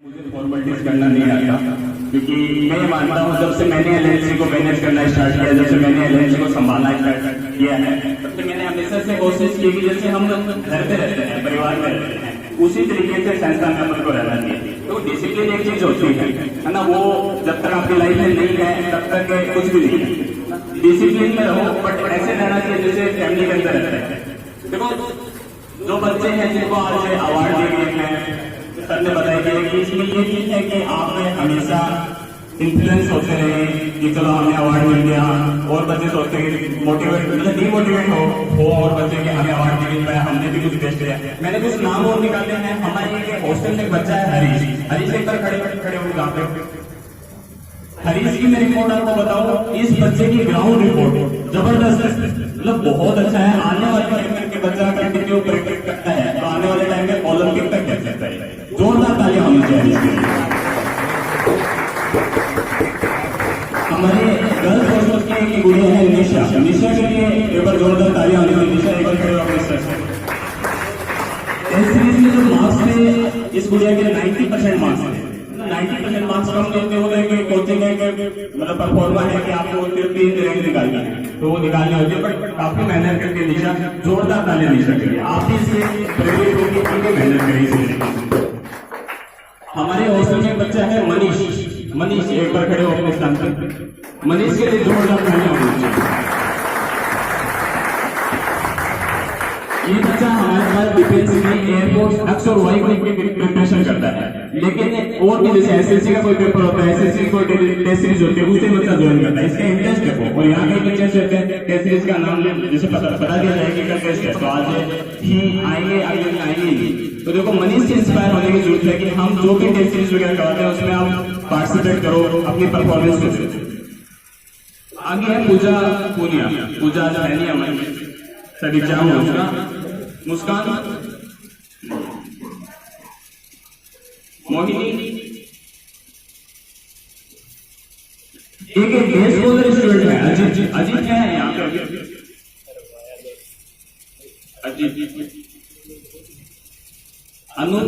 मुझे फॉर्मेलिटीज करना नहीं आता, क्योंकि मैं मानता हूँ जब से मैंने एलएलसी को मैनेज करना स्टार्ट किया, जब से मैंने एलएलसी को संभालना स्टार्ट किया है, तब से मैंने हमेशा से कोशिश की कि जैसे हम घर पे रहते हैं, परिवार में रहते हैं, उसी तरीके से संस्था में अपन को रहना चाहिए। तो डिसिप्लिन एक चीज होती है ना, वो जब तक आपकी लाइफ में नहीं है तब तक कुछ भी नहीं है। डिसिप्लिन में रहो, बट ऐसे रहना चाहिए जैसे फैमिली के अंदर रहते हैं। देखो जो बच्चे हैं जिनको आज अवार्ड दिए गए हैं, सर ने बताया कि इसमें ये चीज है कि आप हमेशा इन्फ्लुएंस होते रहे कि चलो हमें अवार्ड मिल गया, और बच्चे सोचते हैं कि मोटिवेट मतलब डीमोटिवेट हो और बच्चे के हमें अवार्ड नहीं मिल पाया, हमने भी कुछ बेस्ट किया। मैंने कुछ नाम और निकाले हैं। हमारे एक हॉस्टल में एक बच्चा है हरीश एक बार खड़े हो जहाँ पे हरीश की मैं रिपोर्ट आपको बताऊं, इस बच्चे की ग्राउंड रिपोर्ट जबरदस्त है, मतलब बहुत अच्छा है। आने वाले टाइम में के बच्चा कंटिन्यू प्रैक्टिस करता है तो आने वाले टाइम में ओलंपिक तक खेल सकता है। जोरदार तालियां होनी चाहिए इसके लिए। हमारे गर्ल्स हॉस्टल की एक गुड़िया है निशा के लिए एक बार जोरदार तालियां होनी चाहिए। निशा एक बार खड़े हो अपने सर से। टेस्ट सीरीज में जो मार्क्स थे इस गुड़िया के 90% मार्क्स थे। 90% मार्क्स कम देते हो गए कोचिंग है मतलब परफॉर्मर है कि आपको 3 रैंक निकालनी है, तो वो निकालनी होती है, बट काफी मेहनत करके निशा, जोरदार तालियां निशा के लिए। आप इससे प्रेरित होकर मेहनत करें। हमारे हॉस्टल में बच्चा है मनीष एक बार खड़े हो अपने स्थान पर। मनीष के लिए जोरदार तालियां होनी चाहिए। ये बच्चा हमारे पास डिफेंस में एयरफोर्स एक्स और वाई को प्रिपरेशन करता है, लेकिन और भी जैसे एसएससी का कोई पेपर होता है, एसएससी कोई टेस्ट सीरीज होती है, उसे बच्चा ज्वाइन करता है। इसका इंटरेस्ट देखो, और यहाँ के टीचर्स होते हैं टेस्ट सीरीज का नाम जैसे बता दिया जाए कि कल टेस्ट है तो आज ही आएंगे, आएंगे। तो देखो मनीष से इंस्पायर होने की जरूरत है कि हम जो भी टेस्ट सीरीज वगैरह करवाते हैं उसमें आप पार्टिसिपेट करो, अपनी परफॉर्मेंस को। आगे है पूजा आज है नहीं हमारे सब एग्जाम हो उसका। मुस्कान, मोहिनी, एक बेस्ट बॉलर स्टूडेंट है अजीत क्या है यहाँ पे? अजीत, अनु,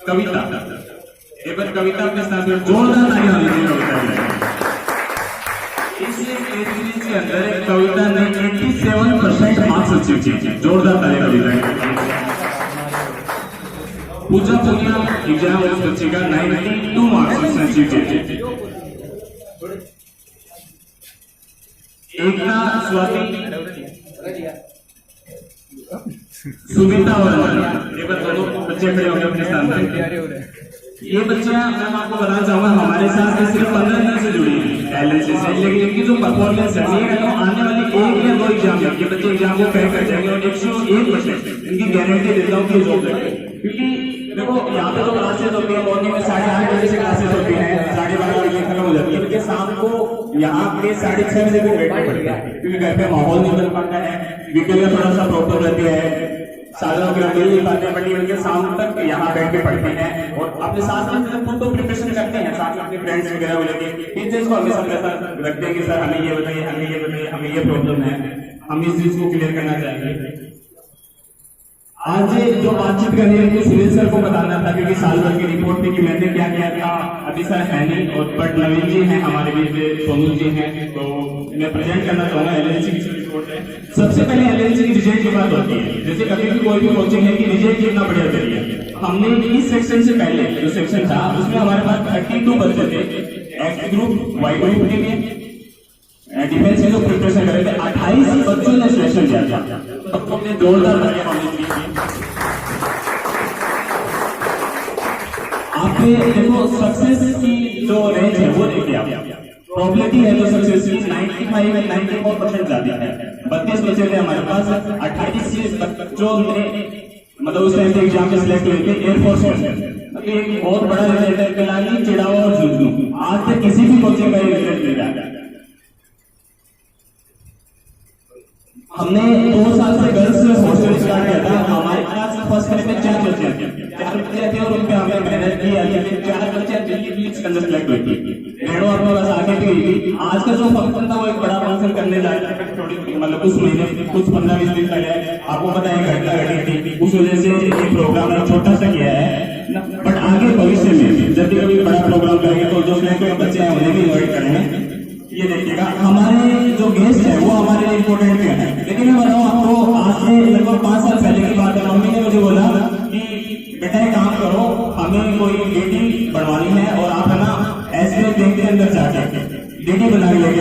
कविता, एक बार कविता अपने साथ जोरदार तालियां होनी चाहिए कविता। इसलिए के अंदर एक कविता ने 87% मार्क्स अचीव किए, जोरदार तालियां होनी चाहिए। पूजा पुनिया एग्जाम उस बच्चे का 92 मार्क्स उसने अचीव किए। एकता, स्वाति, सुमिता और एक बार दोनों बच्चे खड़े होंगे अपने स्थान पर। ये बच्चियां मैं आपको बताना चाहूंगा हमारे साथ सिर्फ 15 दिन से जुड़ी है एलएलसी से, लेकिन इनकी जो परफॉर्मेंस है ये तो आने वाली 1 या 2 एग्जाम में ये बच्चे एग्जाम को क्रैक कर जाएंगे और 101% इनकी गारंटी देता हूँ कि जॉब लगेगी। क्योंकि देखो यहाँ पे जो क्लासेस होती है मॉर्निंग में 8:30 बजे से क्लासेस होती है, 12:30 बजे खत्म हो जाती है, लेकिन शाम को यहाँ पे 6:30 बजे भी बैठना पड़ता है क्योंकि घर पे माहौल नहीं बन पाता है, वीकेंड में थोड़ा सा प्रॉब्लम रहती है, सालों के मिल नहीं पाते, बट उनके शाम तक यहाँ बैठ के पढ़ते हैं और अपने साथ में खुद तो प्रिपरेशन करते हैं, साथ में अपने फ्रेंड्स वगैरह को लेके टीचर्स को हमेशा पैसा रखते हैं कि सर हमें ये बताइए, हमें ये प्रॉब्लम है, हम इस चीज को क्लियर करना चाहेंगे। आज जो बातचीत करनी है सुनील सर को बताना था क्योंकि साल भर की रिपोर्ट थी कि मैंने क्या किया था। अभी सर है नहीं और बट नवीन जी हैं हमारे बीच, सोनू जी हैं, तो मैं प्रेजेंट करना चाहूंगा एलएलसी की रिपोर्ट है। सबसे पहले एलएलसी की रिजल्ट की बात होती है, जैसे कभी भी कोई भी कोचिंग है कि रिजल्ट कितना बढ़िया करिए। हमने इस सेक्शन से पहले जो सेक्शन था उसमें हमारे पास 32 बच्चे थे, एक्स ग्रुप, वाई ग्रुप के लिए डिफेंस की जो प्रिपरेशन कर रहे थे, 28 बच्चों ने सिलेक्शन किया था। सबको अपने जोरदार आपने देखो सक्सेस की जो रेंज है वो देखिए आप, प्रोबेबिलिटी है जो सक्सेस की 95 या 94% ज्यादा है। 32 बच्चे थे हमारे पास, 28 बच्चों ने मतलब उस टाइम पे एग्जाम में सिलेक्ट हुए थे एयरफोर्स में। एक बहुत बड़ा रिजल्ट है, कलाली, चिड़ावा और जुगनू आज तक किसी भी कोचिंग का रिजल्ट नहीं रहा। हमने 2 साल से गर्ल्स हॉस्टल स्टार्ट किया था। हमारे क्लास फर्स्ट करने में 4 बच्चे थे और उनपे हमने मेहनत की। 4 बच्चे दिल्ली के अंदर सिलेक्ट हुई थी, रेणु अपने पास आगे भी हुई थी। आज का जो फंक्शन था वो एक बड़ा फंक्शन करने जा रहे थे, थोड़ी मतलब कुछ महीने कुछ 15-20 दिन पहले आपको पता है घटना घटी थी, उस वजह से ये प्रोग्राम छोटा से लगभग 5 साल पहले की बात है। मम्मी ने मुझे बोला कि बेटा एक काम करो, हमें कोई डीडी बनवानी है और आप है ना एसबीआई बैंक के अंदर जाके डीडी बना के लेके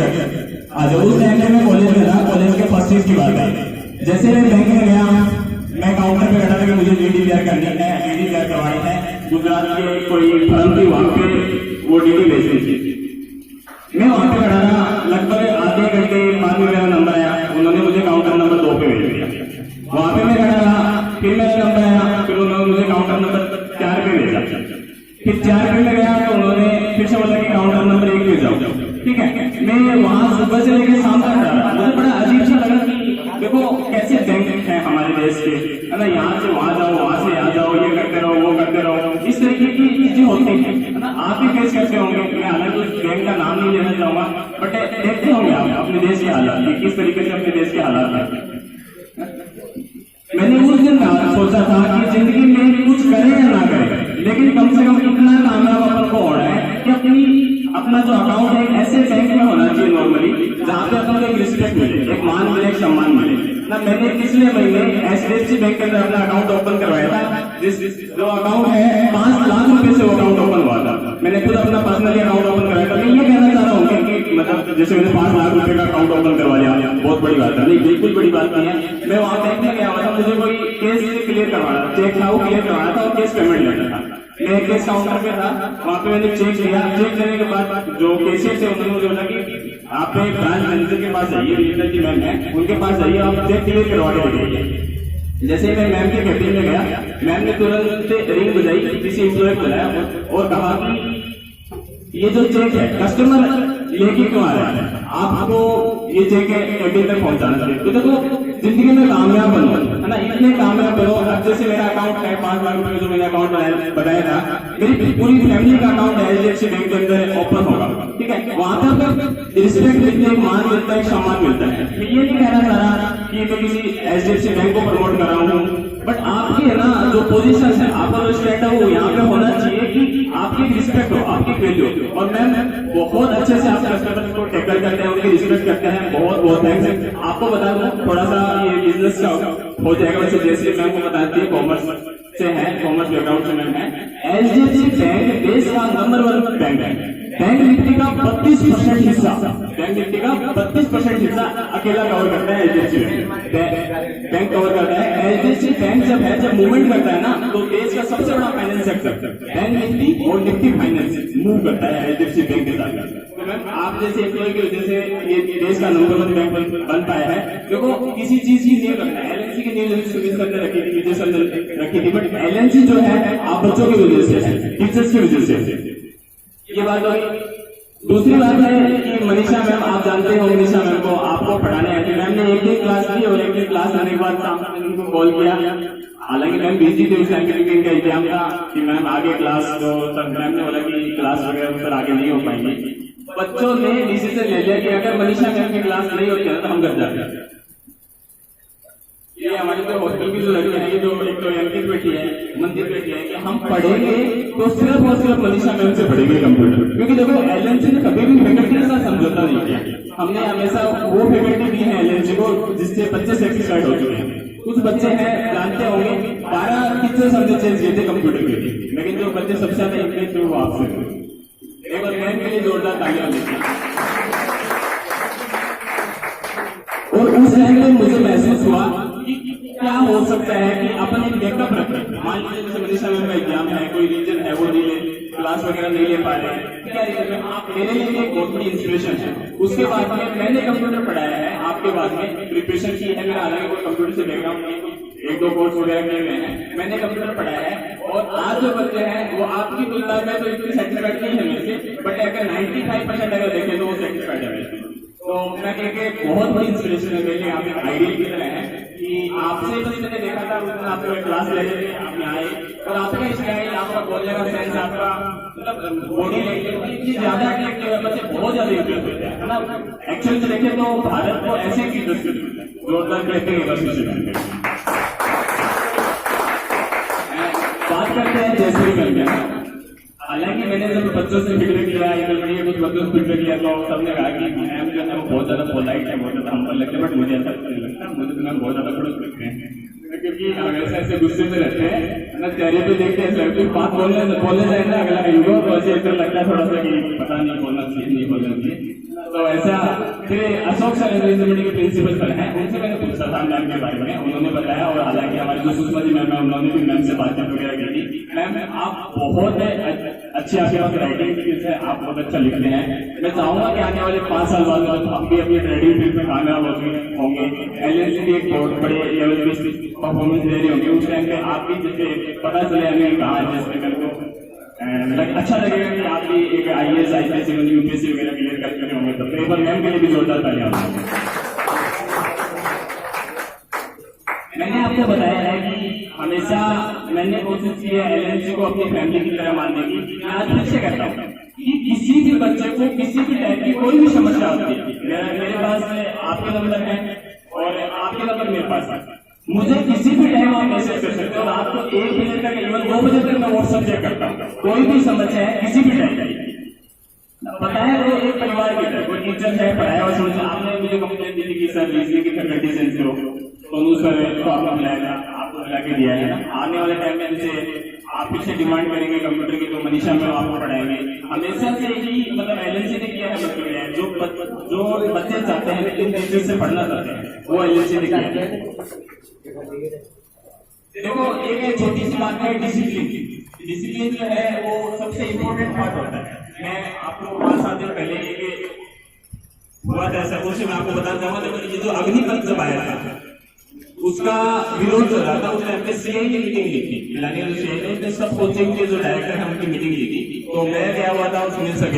आ जाओ। उस टाइम में मैं कॉलेज में था, कॉलेज के फर्स्ट ईयर की बात है। जैसे मैं बैंक में गया, मैं काउंटर पे बैठा था कि मुझे डीडी तैयार करनी है, डीडी तैयार करवानी है। गुजरात के कोई फर्म थी, वहां पे वो डीडी बेचनी थी। मैं वहां पे खड़ा था, लगभग आधे घंटे बाद में मेरा नंबर आया। उन्होंने मुझे काउंटर नंबर 2 पे भेज दिया। वहां पे मैं खड़ा रहा, फिर मेरा नंबर आया, फिर उन्होंने मुझे काउंटर नंबर 4 पे भेजा। फिर 4 पे में गया तो उन्होंने फिर से बोला कि काउंटर नंबर 1 पे जाओ। ठीक है, मैं वहां सुबह से लेकर शाम तक खड़ा रहा। मुझे बड़ा अजीब सा लगा कि देखो कैसे बैंक है हमारे देश के, है ना, यहाँ से वहां जाओ, वहां से यहाँ जाओ, ये करते रहो, वो करते रहो, इस तरीके की चीजें होती है ना। आप भी फेस करते होंगे। मैं हालांकि उस बैंक का नाम नहीं लेना चाहूंगा, बट देखते होंगे आप अपने देश के हालात, किस तरीके से अपने देश के हालात है। मैंने उस दिन सोचा था कि जिंदगी में कुछ करे या ना करे, लेकिन कम से कम इतना कामयाब अपन को होना है कि अपना जो अकाउंट है ऐसे बैंक में होना चाहिए नॉर्मली, जहाँ पे अपन को एक रिस्पेक्ट मिले, एक मान मिले, एक सम्मान मिले ना। मैंने पिछले महीने एचडीएफसी बैंक के अंदर अपना अकाउंट ओपन करवाया था, जो अकाउंट है 5 लाख रुपए से वो अकाउंट ओपन हुआ था। मैंने खुद अपना पर्सनली अकाउंट ओपन करवाया था। मैं ये कहना चाह रहा हूँ कि मतलब जैसे मैंने 5 लाख रुपए का अकाउंट ओपन करवा लिया, बहुत बड़ी बात है नहीं, बिल्कुल बड़ी बात नहीं है। मैं वहां बैंक में गया हुआ था, मुझे कोई केस क्लियर करवाना, चेक था वो क्लियर करवाना था और केस पेमेंट लेना था। मैं केस काउंटर पे था, वहां पे मैंने चेक लिया। चेक करने के बाद जो केशियर थे उन्होंने मुझे बोला कि आप एक ब्रांच मैनेजर के पास जाइए, लीडर की मैम है, उनके पास जाइए, आप चेक क्लियर करवा के दीजिए। जैसे मैं मैम के कैबिन में गया, मैम ने तुरंत रिंग बजाई, किसी एम्प्लॉय को बुलाया और कहा कि ये जो चेक है कस्टमर लेके क्यों आ रहा है, आपको ये चेक कैबिन तक पहुंचाना चाहिए। तो देखो जिंदगी में कामयाब बनो, है ना, इतने कामयाब बनो। अब जैसे मेरा अकाउंट है 5 लाख रुपए, जो मैंने अकाउंट बताया था, मेरी पूरी फैमिली का अकाउंट एचडीएफसी बैंक के अंदर ओपन होगा। ठीक है, वहां पर रिस्पेक्ट मिलती है, मान मिलता है, सम्मान मिलता है। मैं ये नहीं कहना चाह रहा कि मैं किसी एचडीएफसी बैंक को प्रमोट कर रहा हूँ, बट आपकी है ना जो पोजीशन है, आपका जो स्टैंड है वो यहाँ पे होना चाहिए कि आपकी रिस्पेक्ट हो, आपकी वैल्यू हो। और मैम बहुत अच्छे से आप कस्टमर को टैकल करते हैं, उनकी रिस्पेक्ट करते हैं, बहुत बहुत थैंक्स। आपको बता दूं थोड़ा सा ये बिजनेस का हो जाएगा, वैसे जैसे मैम को बताती है कॉमर्स से है, कॉमर्स बैकग्राउंड से मैम है। एचडीएफसी बैंक देश का नंबर 1 बैंक है। बैंक निफ्टी का 32% हिस्सा, बैंक निफ्टी का 32% हिस्सा अकेला कवर करता है एचडीएफसी बैंक कवर करता है। एचडीएफसी बैंक जब मूवमेंट करता है ना, तो देश का सबसे बड़ा फाइनेंस सेक्टर बैंक निफ्टी और निफ्टी फाइनेंस मूव करता है एचडीएफसी बैंक के साथ। तो मैम आप जैसे एम्प्लॉय की वजह से ये देश का नंबर 1 बैंक बन पाया है। देखो किसी चीज की नींव रखना है, एलएनसी की नींव सुमित सर ने रखी थी, विजय सर ने रखी थी, बट एलएनसी जो है आप बच्चों की वजह से है, टीचर्स की वजह से। ये बात होगी। दूसरी बात है कि मनीषा मैम, आप जानते हो मनीषा मैम को, आपको पढ़ाने आई थी। मैम ने एक दिन क्लास ली और एक दिन क्लास आने के बाद सामने मैंने उनको कॉल किया। हालांकि मैम बिजी थे उस टाइम पे, क्योंकि इनका एग्जाम था कि मैम आगे क्लास, तो तब मैम ने बोला कि क्लास वगैरह उस पर आगे नहीं हो पाएंगी। बच्चों ने डिसीजन ले लिया कि अगर मनीषा मैम की क्लास नहीं होती है तो हम घर जाते। ये हमारे जो हॉस्टल की जो लड़की है, जो एक तो अंकित बेटी है, मंदिर बेटी है, कि हम पढ़ेंगे तो सिर्फ और सिर्फ मनीषा मैम से पढ़ेंगे कंप्यूटर। क्योंकि देखो एलएनसी ने कभी भी फैकल्टी के साथ समझौता नहीं किया। हमने हमेशा वो फैकल्टी दी है एलएनसी को जिससे बच्चे सेटिस्फाइड हो चुके हैं। कुछ बच्चे हैं जानते होंगे 12 टीचर्स हमने चेंज किए थे कंप्यूटर के लिए, लेकिन जो बच्चे सबसे ज्यादा इंप्रेस हुए वो आपसे। एक बार मैम के लिए जोरदार तालियां देते। और उस टाइम में मुझे महसूस हुआ कि क्या हो सकता है कि अपन एक बैकअप रखें। मान लीजिए जैसे मनीषा मैम का एग्जाम है, कोई रीजन है वो नहीं ले, क्लास वगैरह नहीं ले पा रहे हैं, क्या रीजन है, आप मेरे लिए एक बहुत बड़ी इंस्पिरेशन है। उसके बाद में मैंने कंप्यूटर पढ़ाया है, आपके बाद में प्रिपरेशन की है, मेरा हालांकि कोई कंप्यूटर से बैकग्राउंड नहीं, 1-2 कोर्स वगैरह किए हुए हैं, मैंने कंप्यूटर पढ़ाया है। और आज जो बच्चे हैं वो आपकी तुलना में तो इतनी सेटिस्फाइड नहीं है मेरे से, बट अगर 95% अगर देखें तो वो सेटिस्फाइड है मेरे से। तो मैं कहकर बहुत बड़ी इंस्पिरेशन है मेरे लिए, आप एक आइडियल की तरह है कि आपसे बस मैंने देखा था उस दिन आपको क्लास ले रहे थे, आप यहाँ आए और आपका स्टाइल, आपका बोलने का सेंस, आपका मतलब बॉडी लैंग्वेज इतनी ज्यादा अट्रैक्टिव है, बच्चे बहुत ज्यादा इंटरेस्ट होते हैं, है ना। एक्चुअली में देखें तो भारत को ऐसे टीचर्स मिलते हैं, जोरदार कहते हैं बस मुझे। बात करते हैं जयश्री मैम। हालांकि हालांकि मैंने जब बच्चों से फीडबैक लिया, कुछ बच्चों से फीडबैक लिया तो सबने कहा कि मैम जो है वो बहुत ज्यादा पोलाइट है, बहुत ज्यादा हम्बल लगता है, बट मुझे ऐसा नहीं लगता, मुझे तो मैम बहुत ज्यादा खड़ूस लगते हैं, क्योंकि हमेशा ऐसे गुस्से में रहते हैं ना, चेहरे पे देखते हैं लगता है बात बोलने जाए ना अगला युवा तो ऐसे ऐसा लगता है थोड़ा सा कि पता नहीं बोलना चाहिए, नहीं बोलना चाहिए। तो ऐसा फिर अशोक सर यूनिवर्सिटी के प्रिंसिपल सर हैं, उनसे मैंने पूछा था मैम के बारे में, उन्होंने बताया, और हालांकि हमारी जो सुषमा जी मैम है उन्होंने भी मैम से बातचीत वगैरह की थी। मैम आप बहुत अच्छी आपके पास राइटिंग स्किल्स है, आप बहुत अच्छा लिखते हैं। मैं चाहूंगा कि आने वाले 5 साल बाद हम भी अपनी ट्रेडिंग फील्ड में कामयाब होंगे, एलएनसी भी एक बहुत बड़े लेवल पे परफॉर्मेंस दे रही होंगी, उस टाइम पे आप भी जैसे पता चले हमें कहाँ जैसे मेरे को अच्छा लगेगा कि आप भी एक IAS IPS UPSC वगैरह क्लियर कर चुके होंगे, तो एक बार मैम के लिए भी जोरदार तालियां। मैंने आपको बताया है कि हमेशा मैंने कोशिश की है एलएनसी को अपनी फैमिली की तरह मानने की। मैं आज फिर से कहता हूँ कि किसी भी बच्चे को किसी भी टाइप की कोई भी समस्या होती है, मेरे पास आपके नंबर है और आपके नंबर मेरे पास है, मुझे किसी भी टाइम आप मैसेज कर सकते हो, रात को 1 बजे तक इवन 2 बजे तक मैं व्हाट्सएप चेक करता हूँ, कोई भी समस्या है किसी भी टाइम पता है। वो एक परिवार की तरह कोई टीचर है पढ़ाया और समझ, आपने मुझे कंप्लेंट दी थी कि सर रीजनिंग की फैकल्टी से हो तो सर तो आपको बुलाया, आपको बुला के दिया है ना, आने वाले टाइम में इनसे आप पीछे डिमांड करेंगे कंप्यूटर की तो मनीषा में आपको पढ़ाएंगे। हमेशा से ही मतलब एलएनसी ने किया है बच्चों के लिए, जो बच्चे चाहते हैं इन टीचर से पढ़ना चाहते हैं वो एलएनसी ने किया है। देखो एक छोटी सी बात है डिसिप्लिन की, डिसिप्लिन जो है वो सबसे इम्पोर्टेंट पार्ट होता है। मैं आपको 5-7 दिन पहले हुआ था ऐसा कुछ, मैं आपको बताना चाहूंगा, ये जो अग्निपथ जब आया था उसका विरोध चल रहा था, उस टाइम पे सीआई की मीटिंग ली थी, मिलानी सीआई ने सब कोचिंग के जो डायरेक्टर है उनकी मीटिंग ली थी, तो मैं गया हुआ था सुनील सर,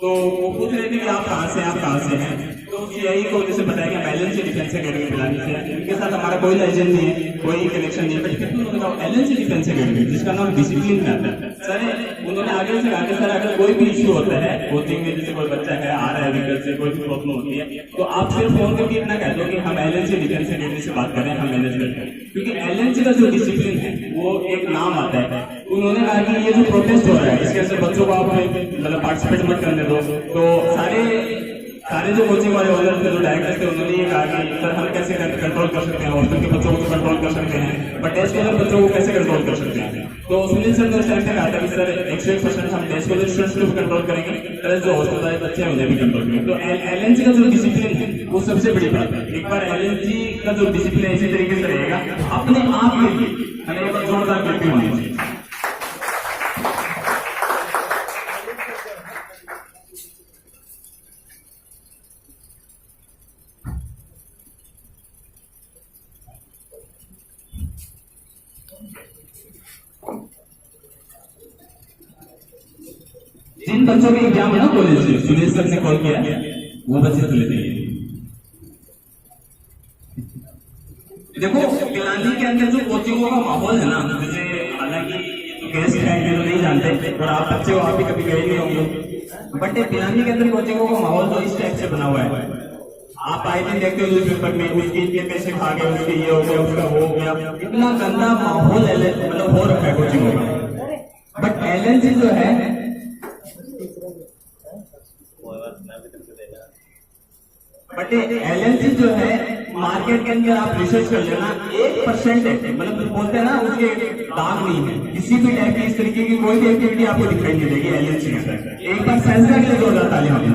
तो वो पूछ रहे थे कि आप कहाँ से, आप कहाँ से हैं, तो सीआई को जैसे बताया कि एलएनसी डिफेंस अकेडमी मिलानी से, इनके साथ हमारा कोई लेजेंड नहीं है, कोई कनेक्शन नहीं है, बट उन्होंने कहा एलएनसी डिफेंस अकेडमी जिसका नाम डिसिप्लिन में आता है। सर उन्होंने आगे से कहा सर अगर कोई भी इश्यू होता है कोचिंग में, जैसे कोई बच्चा है आ रहा है व्हीकल से, कोई भी प्रॉब्लम होती है, तो आप सिर्फ फोन करके इतना कह दो कि हम एलएनसी डिफेंस अकेडमी से बात कर रहे हैं, हम मैनेज करते हैं, क्योंकि एलएनसी का जो डिसिप्लिन है वो एक नाम आता है। उन्होंने कहा कि ये जो प्रोटेस्ट हो रहा है इसके अंदर बच्चों को आप मतलब पार्टिसिपेट मत करने दो, तो सारे जो कोचिंग वाले ओनर थे, जो डायरेक्टर थे, उन्होंने ये कहा कि सर हम कैसे कंट्रोल कर सकते हैं, हॉस्टल के बच्चों को कंट्रोल कर सकते हैं, बट टेस्ट स्कॉलर बच्चों को कैसे कंट्रोल कर सकते हैं। तो सुनील सर ने उस टाइम पे कहा था कि सर 101% हम टेस्ट स्कॉलर स्टूडेंट्स को भी कंट्रोल करेंगे, प्लस जो हॉस्टल वाले बच्चे हैं उन्हें भी कंट्रोल करेंगे। तो एलएनसी का जो डिसिप्लिन है वो सबसे बड़ी बात है। एक बार एलएनसी का जो डिसिप्लिन इसी तरीके से रहेगा अपने आप के लिए हमें एक बार जोरदार करके होनी चाहिए। जिन बच्चों के एग्जाम है ना कॉलेज से, सुनील सर ने कॉल किया, वो बच्चे तो लेते हैं। देखो पिलानी के अंदर जो कोचिंगों का माहौल है ना, जैसे हालांकि गेस्ट हैं ये तो नहीं जानते और आप बच्चे हो, आप भी कभी गए नहीं होंगे, बट पिलानी के अंदर कोचिंगों का माहौल तो इस टाइप से बना हुआ है। आप आए दिन देखते हो न्यूज़पेपर में उसके इतने पैसे खा गए, उसके ये हो गया, उसका वो हो गया, इतना गंदा माहौल मतलब हो रखा है कोचिंगों का। बट एलएनसी जो है एलएनसी जो है मार्केट के अंदर आप रिसर्च कर लेना 1% है, मतलब बोलते हैं ना उसके दाग नहीं है, किसी भी टाइप की इस तरीके की कोई भी एक्टिविटी आपको दिखाई नहीं देगी एलएनसी के अंदर। एक बार सेंसर के लिए जोरदार तालियां होनी।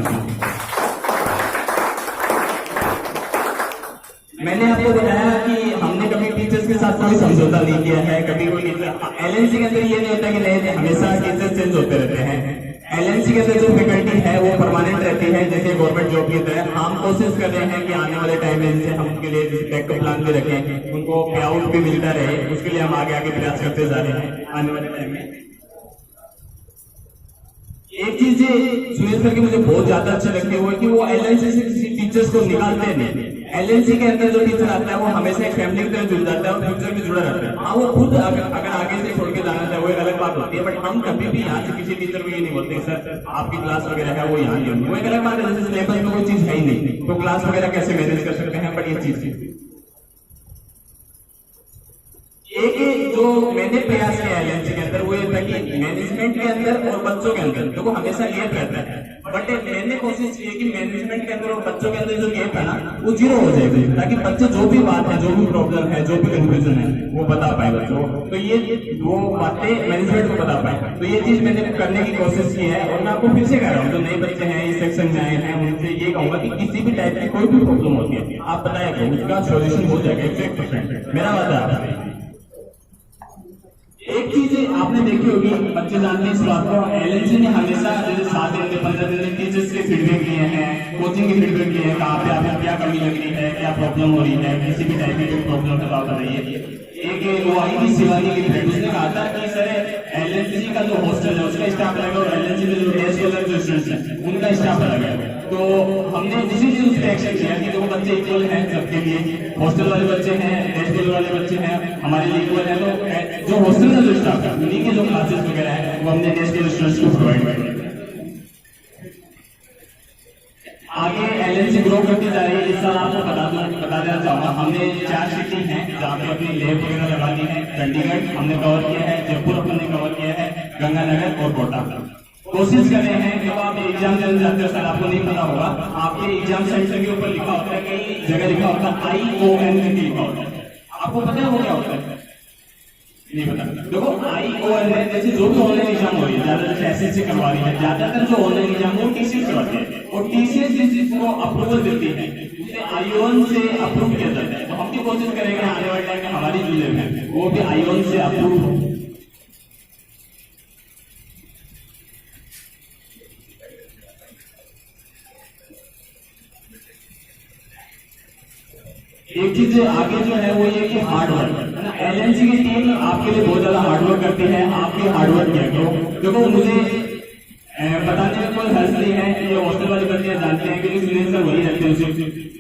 मैंने आपको बताया कि हमने कभी टीचर्स के साथ कोई समझौता नहीं किया है, कभी कोई एलएनसी के अंदर ये नहीं होता कि नहीं, हमेशा टीचर चेंज होते रहते हैं। एलएनसी के अंदर जो फैकल्टी है वो परमानेंट रहती है, जैसे गवर्नमेंट जॉब की तरह। हम कोशिश कर रहे हैं कि आने वाले टाइम में जैसे हम उनके लिए बैकअप प्लान भी रखें, उनको पे आउट भी मिलता रहे, उसके लिए हम आगे आगे प्रयास करते जा रहे हैं आने वाले टाइम में। एक चीज सुनील सर की मुझे बहुत ज्यादा अच्छी लगती है वो कि वो एलएनसी से किसी टीचर्स को निकालते नहीं। एलएनसी के अंदर जो टीचर आता है वो हमेशा एक फैमिली की तरह जुड़ जाता है और फ्यूचर में जुड़ा रहता है। हाँ वो खुद अगर आगे से छोड़ के जाना चाहे वो एक अलग बात होती है, बट हम कभी भी यहाँ से किसी टीचर को ये नहीं बोलते सर आपकी क्लास वगैरह है वो यहाँ नहीं होगी, वो एक अलग बात है। जैसे सिलेबस में कोई चीज है ही नहीं तो क्लास वगैरह कैसे मैनेज कर सकते हैं, बट ये चीज एक जो जो मैंने प्रयास किया एलएनसी के अंदर वो ये था कि मैनेजमेंट के अंदर और बच्चों के अंदर देखो हमेशा गैप रहता है, बट मैंने कोशिश की कि मैनेजमेंट के अंदर और बच्चों के अंदर जो गैप है ना वो जीरो हो जाएगी, ताकि बच्चे जो भी बात है, जो भी प्रॉब्लम है, जो भी कंफ्यूजन है वो बता पाए बच्चों को। तो ये वो बातें मैनेजमेंट को बता पाए, तो ये चीज मैंने करने की कोशिश की है। और मैं आपको फिर से कह रहा हूँ, जो नए बच्चे हैं इस सेक्शन में आए हैं उनसे ये कहूंगा कि किसी भी टाइप की कोई भी प्रॉब्लम होती है आप बताएगा, उसका सोल्यूशन हो जाएगा 100%, मेरा वादा है। एक चीज आपने देखी होगी, बच्चे जानते हैं इस बात को, एलएनसी ने हमेशा जैसे 7 दिन में 15 दिन में टीचर्स के फीडबैक लिए हैं, कोचिंग के फीडबैक लिए हैं, कहाँ पे आपको क्या कमी लग रही है, क्या प्रॉब्लम हो रही है, किसी भी टाइप की प्रॉब्लम है तो आप बताइए। एक वो आई थी शिवानी की फ्रेंड, उसने कहा था कि सर एलएनसी का जो हॉस्टल है उसका स्टाफ अलग है और एलएनसी में जो डे स्कॉलर जो स्टूडेंट्स हैं उनका स्टाफ अलग है। तो हमने उसी चीज उस पर एक्शन किया कि जो बच्चे इक्वल हैं सबके लिए, हॉस्टल वाले बच्चे हैं, डे स्कॉलर वाले बच्चे हैं, हमारे लिए इक्वल है। तो जो हॉस्टल का जो स्टाफ है उन्हीं के जो क्लासेस वगैरह है वो हमने डे स्कॉलर स्टूडेंट्स को प्रोवाइड किया। आगे एलएनसी ग्रो करती जा रही है। इस साल आपको बता देना चाहूंगा, हमने 4 सिटी हैं जहाँ पे अपनी लैब वगैरह लगा दी है। चंडीगढ़ हमने कवर किया है, जयपुर हमने कवर किया है, गंगानगर और कोटा। कोशिश कर रहे हैं जब आप एग्जाम देने जाते हो, सर आपको नहीं पता होगा, आपके एग्जाम सेंटर के ऊपर लिखा होता है, कई जगह लिखा होता है ION करके लिखा होता है। आपको पता है वो क्या होता है? नहीं पता। देखो ION है, जैसे जो भी ऑनलाइन एग्जाम हो रही है, ज्यादा जैसे SSC करवा रही है, ज्यादातर जो ऑनलाइन एग्जाम वो TCS करवाती है और TCS जिस चीज को अप्रूवल देती है उसे ION से अप्रूव किया जाता है। तो हम भी कोशिश करेंगे आने वाले टाइम में हमारी जो लैब है वो भी ION से अप्रूव हो। एक चीज आगे जो है वो ये कि हार्डवर्क है ना, एलएनसी की टीम आपके लिए बहुत ज्यादा हार्डवर्क करती है, आप भी हार्डवर्क किया करो। देखो मुझे बताने में कोई हर्ष नहीं है, ये हॉस्टल वाले बच्चे जानते हैं क्योंकि सुनील सर वही रहते हैं, उसे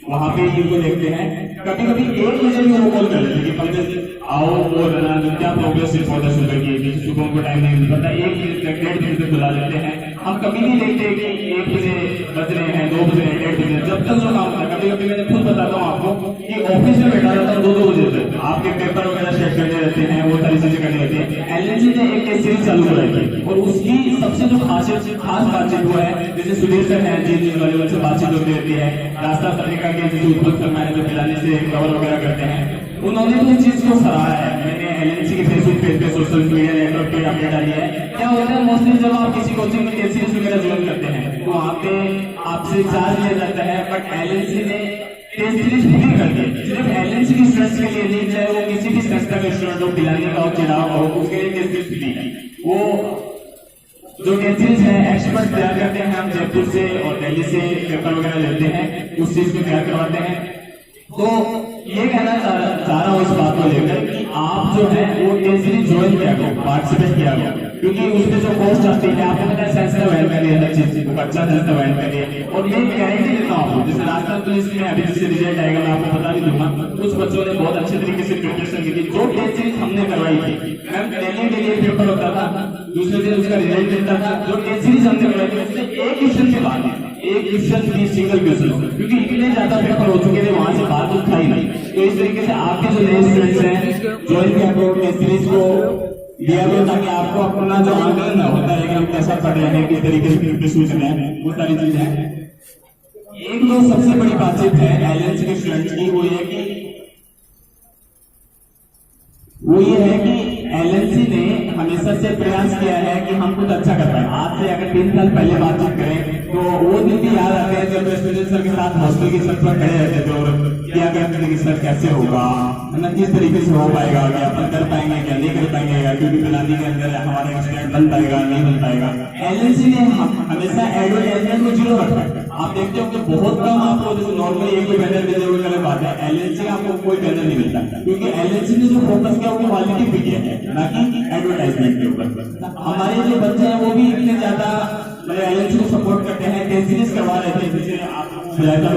वहां पे इनको देखते हैं। कभी कभी 1 बजे भी वो कॉल कर लेते कि 15 दिन आओ और क्या प्रोग्रेस रिपोर्ट है सुबह की, सुबह को टाइम नहीं मिल पाता, 1-1.5 दिन से बुला लेते हैं। हम कभी नहीं देखते कि 1 बजे बज रहे हैं, 2 बजे, 1.5 बजे, जब तक जो काम होता है। कभी कभी मैंने खुद बताता हूँ आपको कि ऑफिस में बैठा रहता हूँ 2-2 बजे तक, आपके पेपर वगैरह सेट करने रहते हैं, वो सारी चीजें करनी रहती है। एलएनसी ने एक टेस्ट सीरीज चालू कराई थी और उसकी सबसे जो खास बातचीत हुआ है, जैसे सुधीर सर है जी वाले से बातचीत होती रहती है, रास्ता तरीका के जैसे उत्पन्न करना है जो पिलाने से कवर वगैरह करते हैं, उन्होंने तो इस चीज को सराहा है। मैंने एलएनसी के फेसबुक पेज पे, सोशल मीडिया नेटवर्क पे अपडेट डाली है। क्या होता है मोस्टली जब आप किसी कोचिंग में टेस्ट सीरीज वगैरह ज्वाइन करते हैं तो वहाँ पे आपसे चार्ज लिया जाता है, बट एलएनसी ने टेस्ट सीरीज फ्री कर दी। सिर्फ एलएनसी की स्टूडेंट्स के लिए नहीं, चाहे वो किसी भी संस्था के स्टूडेंट हो, पिलाने का हो, चिड़ाव का हो, उसके लिए टेस्ट सीरीज फ्री है। वो जो टेस्ट सीरीज है एक्सपर्ट तैयार करते हैं, हम जयपुर से और दिल्ली से पेपर वगैरह लेते हैं, उस चीज को तैयार करवाते हैं। तो ये कहना चाह रहा हूँ इस बात को लेकर कि आप जो है वो टेस्ट सीरीज ज्वाइन किया करो, पार्टिसिपेट किया करो, क्योंकि उसमें जो कॉस्ट आती है आपको पता है, सेंसिटिव वैन के लिए हर चीज बच्चा सेंसिटिव वैन के लिए। और मैं गारंटी देता हूँ आपको, जैसे राजस्थान पुलिस में अभी जिससे रिजल्ट आएगा मैं आपको बता नहीं दूंगा, कुछ बच्चों ने बहुत अच्छे तरीके से प्रिपरेशन की थी। जो टेस्ट सीरीज हमने करवाई थी, मैम डेली पेपर होता था, दूसरे दिन उसका रिजल्ट मिलता था। जो टेस्ट सीरीज हमने करवाई थी उससे एक क्वेश्चन के बाद, एक क्वेश्चन भी सिंगल क्वेश्चन, क्योंकि इतने ज्यादा पेपर हो चुके थे वहां से बात उठा ही नहीं। तो इस तरीके से आपके जो नए स्टूडेंट्स हैं ज्वाइन किया करो, टेस्ट सीरीज को दिया करो, ताकि आपको अपना जो आंकलन होता है कि हम कैसा पढ़ रहे हैं, किस तरीके से प्रिपरेशन कर रहे हैं, वो सारी चीजें हैं। एक तो सबसे बड़ी बातचीत है एलएनसी के स्टूडेंट्स की, वो ये है कि एलएनसी ने हमेशा से प्रयास किया है कि हम कुछ अच्छा कर पाए। आज से अगर 3 साल पहले बातचीत करें तो वो दिन भी याद आते हैं जब स्टूडेंट सर के साथ हॉस्टल की छत पर खड़े रहते थे और क्या कहते थे कि सर कैसे होगा, है ना, किस तरीके से हो पाएगा, क्या अपन कर पाएंगे, क्या नहीं कर पाएंगे, क्योंकि पिलानी के अंदर हमारा एक्सीडेंट बन पाएगा, नहीं बन पाएगा। एलएनसी ने हमेशा एडवर्टाइजमेंट को जीरो रखा है। आप देखते हो कि बहुत कम आपको, जैसे नॉर्मली एक बैनर मिलने हुए गलत बात है, एलएनसी का आपको कोई बैनर नहीं मिलता, क्योंकि एलएनसी ने जो फोकस किया वो क्वालिटी पे किया है, ना कि एडवर्टाइजमेंट के ऊपर। हमारे जो बच्चे हैं वो भी इतने ज्यादा एलएनसी को सपोर्ट करते हैं, टेस्ट सीरीज करवा रहे थे, जैसे आप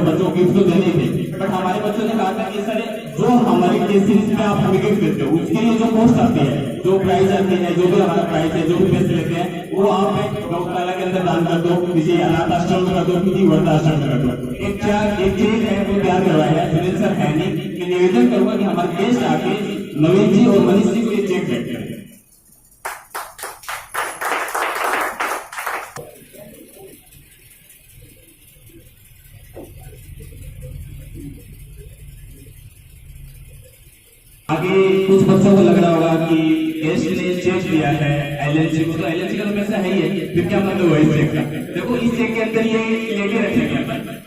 बच्चों को गिफ्ट तो देने थे, बट हमारे बच्चों ने कहा था कि सर जो हमारी टेस्ट सीरीज में आप हमें गिफ्ट देते हो उसके लिए जो कॉस्ट आती है, जो प्राइस आती है, जो भी हमारा प्राइस है, जो भी पैसे लेते हैं, वो आप गौशाला के अंदर दान कर दो, किसी अनाथ आश्रम में कर दो, किसी वृद्धाश्रम में कर दो। एक चेक है वो तैयार करवाया है सुनील सर है नहीं, मैं निवेदन करूंगा कि हमारे गेस्ट आके नवीन जी और मनीष जी को ये चेक एक क्लैप करें। आगे कुछ बच्चों को लग रहा होगा कि गेस्ट ने चेक किया है एलएनसी को, तो एलएनसी का तो पैसा है ही है, फिर क्या मतलब वही चेक का। देखो इस चेक के अंदर ये लेके रखेंगे अपन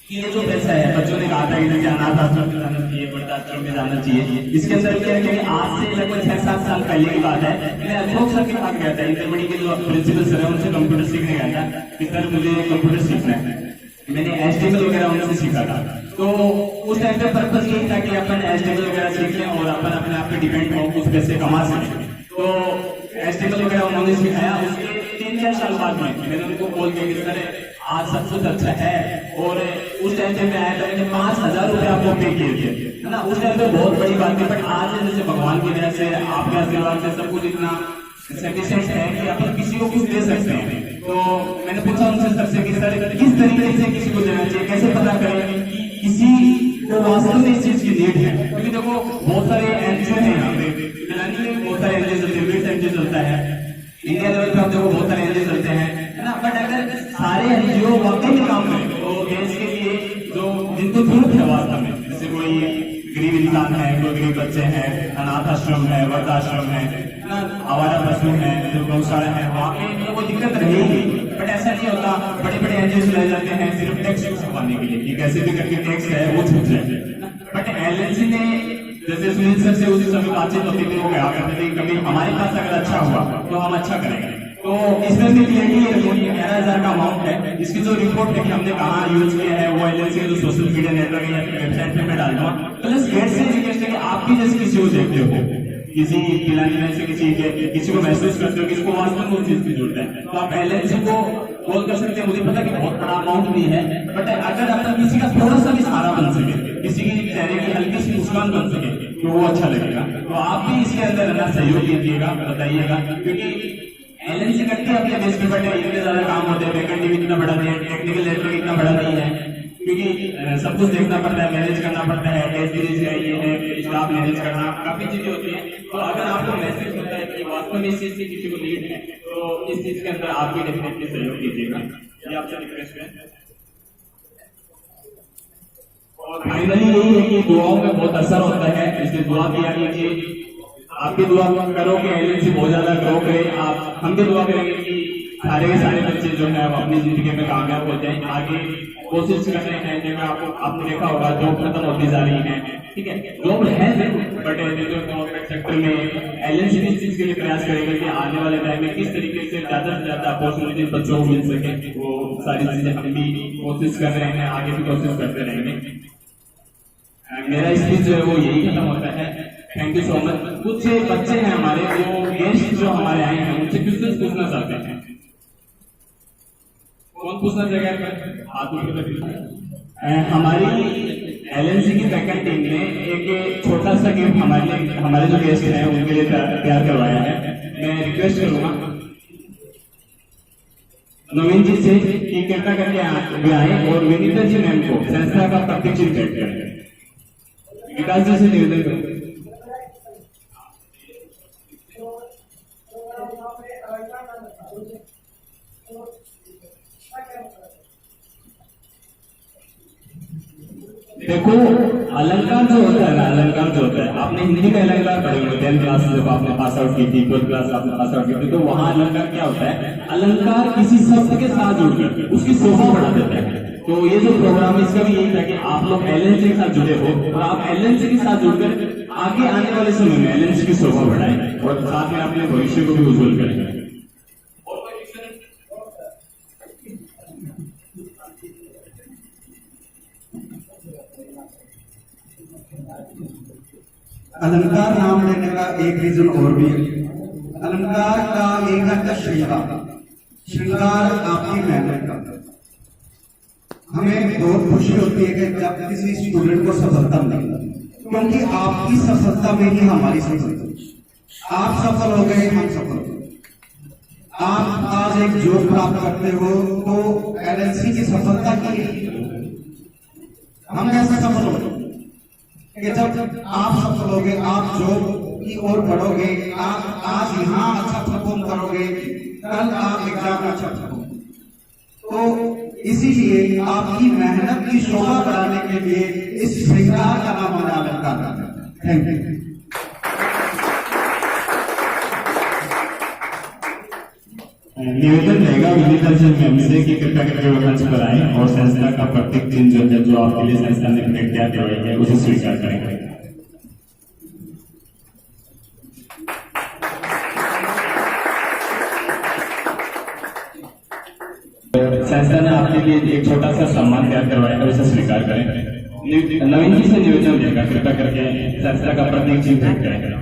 कि ये जो पैसा है, बच्चों ने कहा था कि अनाथ आश्रम में जाना चाहिए, वृद्धाश्रम में जाना चाहिए, इसके अंदर क्या है कि आज से लगभग 6-7 साल पहले की बात है, मैं अशोक सर के पास गया था, इंटरमीडिएट के जो प्रिंसिपल सर है उनसे कंप्यूटर सीखने गया था कि सर मुझे कंप्यूटर सीखना है। मैंने HTML वगैरह उनसे सीखा था, तो उस टाइम पे पर्पस यही था कि अपन HTML वगैरह सीख लें और अपन अपने आप पे डिपेंड हो, कुछ पैसे कमा सकें। तो HTML वगैरह उन्होंने सिखाया। उसके 3-4 साल बाद में मैंने उनको बोल दिया कि सर आज सब कुछ अच्छा है, और उस टाइम पे मैं आया था, मैंने 5,000 रुपये आपको पे किए थे, है ना। उस टाइम पे बहुत बड़ी बात थी, बट आज जैसे भगवान की दया से, आपके आशीर्वाद से सब कुछ इतना सफिशिएंट है कि अपन किसी को कुछ दे सकते हैं। तो मैंने पूछा उनसे सबसे कि सर किस तरीके से किसी को देना चाहिए, कैसे पता करें कि किसी को वास्तव में इस चीज की नीड है। क्योंकि देखो बहुत सारे एनजीओ हैं यहाँ पे, पिलानी में बहुत सारे एनजीओ चलते हैं, एनजीओ चलता है, इंडिया लेवल पे आप देखो बहुत सारे एनजीओ चलते हैं, है ना। बट अगर सारे एनजीओ वाकई में काम करें तो देश के लिए जो जिनको जरूरत है वास्तव में, जैसे कोई गरीब इंसान है, कोई गरीब बच्चे हैं, अनाथ आश्रम है, वृद्धाश्रम है ना, आवारा पशु है, जो गौशाला है, वहाँ पे कोई दिक्कत रहेगी। बट ऐसा नहीं होता, बड़े बड़े एनजीओ चलाए जाते हैं सिर्फ टैक्स छुपाने के लिए कि कैसे भी करके टैक्स है वो छुप जाए। बट एलएनसी ने, जैसे सुनील सर से उस समय बातचीत होती थी, वो कहा करते थे कभी हमारे पास अगर अच्छा हुआ तो हम अच्छा करेंगे। तो इसमें से क्लियरली ये रिपोर्ट 11,000 का अमाउंट है। इसकी जो रिपोर्ट है कि हमने कहाँ यूज किया है वो एलएनसी के जो सोशल मीडिया नेटवर्क है या वेबसाइट पे मैं डाल दूंगा। प्लस गेट से रिक्वेस्ट है कि आप भी जैसे किसी को देखते हो, किसी पिलानी में से किसी को महसूस करते हो कि इसको वास्तव में उस चीज की जरूरत है, तो आप एलएनसी को कॉल कर सकते हैं। मुझे पता कि बहुत बड़ा अमाउंट नहीं है, बट अगर आप किसी का थोड़ा सा भी सहारा बन सके, किसी की चेहरे की हल्की सी मुस्कान बन सके तो वो अच्छा लगेगा। तो आप भी इसके अंदर रहना, सहयोग दीजिएगा, बताइएगा, क्योंकि एलएनसी करती है अपने बेस पे, बट इतने ज्यादा काम होते हैं, वैकेंसी भी इतना बड़ा नहीं है, टेक्निकल नेटवर्क इतना बड़ा नहीं है, क्योंकि सब कुछ देखना पड़ता है, मैनेज करना पड़ता है, टेस्ट सीरीज है, ये है, स्टाफ मैनेज करना, काफी चीजें होती हैं। तो अगर आपको मैसेज होता है कि वास्तव में इस चीज की किसी को नीड है, तो इस चीज के अंदर आप भी डेफिनेटली सहयोग कीजिएगा, ये आपसे रिक्वेस्ट है। और फाइनली यही है कि दुआओं में बहुत असर होता है, इसलिए दुआ किया कीजिए। आप भी दुआ करो कि एलएनसी बहुत ज्यादा ग्रो करे, आप हम भी दुआ करेंगे कि सारे के सारे बच्चे जो है अपनी जिंदगी में कामयाब हो जाए। आगे कोशिश कर रहे हैं, जैसे आपने देखा होगा जॉब खत्म होती जा रही है, ठीक है, जॉब है बट गवर्नमेंट सेक्टर में एलएनसी इस चीज के लिए प्रयास करेगा कि आने वाले टाइम में किस तरीके से ज्यादा से ज्यादा अपॉर्चुनिटी बच्चों को मिल सके। वो सारी चीजें हम भी कोशिश कर रहे हैं, आगे भी कोशिश करते रहेंगे। मेरा स्पीच जो है वो यही खत्म होता है। Thank you so much. कुछ बच्चे हैं हमारे जो गेस्ट जो हमारे आए हैं, उनसे क्वेश्चन पूछना चाहते हैं। कौन पूछना चाहेगा? हाथ उठाकर। हमारी एलएनसी की बैकएंड टीम ने एक छोटा सा गिफ्ट हमारे जो गेस्ट हैं उनके लिए तैयार करवाया है। मैं रिक्वेस्ट करूंगा नवीन जी से कि कृपया करके आए और विनीता जी मैम को संस्था का प्रतीक चिन्ह भेंट करें। विकास जी से निवेदन करूँ। देखो अलंकार जो होता है ना, अलंकार जो होता है, आपने हिंदी का अलंकार पढ़े होंगे 10th क्लास जब आपने पास आउट की थी, 12th क्लास आपने पास आउट की थी, तो वहां अलंकार क्या होता है? अलंकार किसी शब्द के साथ जुड़कर उसकी शोभा बढ़ा देता है। तो ये जो प्रोग्राम है इसका भी यही था कि आप लोग एलएनसी के साथ जुड़े हो और आप एलएनसी के साथ जुड़कर आगे आने वाले समय में एलएनसी की शोभा बढ़ाएं और साथ में अपने भविष्य को भी उज्जवल करें। अलंकार नाम लेने का एक रीजन और भी है। अलंकार का एक है श्रृंगार। श्रृंगार आपकी मेहनत का। हमें बहुत खुशी होती है कि जब किसी स्टूडेंट को सफलता मिली, क्योंकि आपकी सफलता में ही हमारी सफलता। आप सफल हो गए, हम सफल हो गए। आप आज एक जॉब प्राप्त करते हो तो एलएनसी की सफलता की हम कैसे सफल हो कि जब आप सफल हो गए, आप जॉब की ओर बढ़ोगे, आप आज यहाँ अच्छा परफॉर्म करोगे, कल आप एग्जाम में अच्छा परफॉर्म। तो इसीलिए आपकी मेहनत की शोभा बढ़ाने के लिए इस श्रृंगार का नाम मैंने रखा था। Thank you. निवेदन रहेगा विनीता मैम से कि कृपया करके वो मंच पर आए और संस्था का प्रत्येक चिन्ह जो है, जो आपके लिए संस्था ने भेंट किया करवाई है, उसे स्वीकार करेंगे। संस्था ने आपके लिए एक छोटा सा सम्मान तैयार करवाया है, उसे स्वीकार करें। नवीन जी से निवेदन रहेगा, कृपया करके संस्था का प्रत्येक चिन्ह भेंट करें।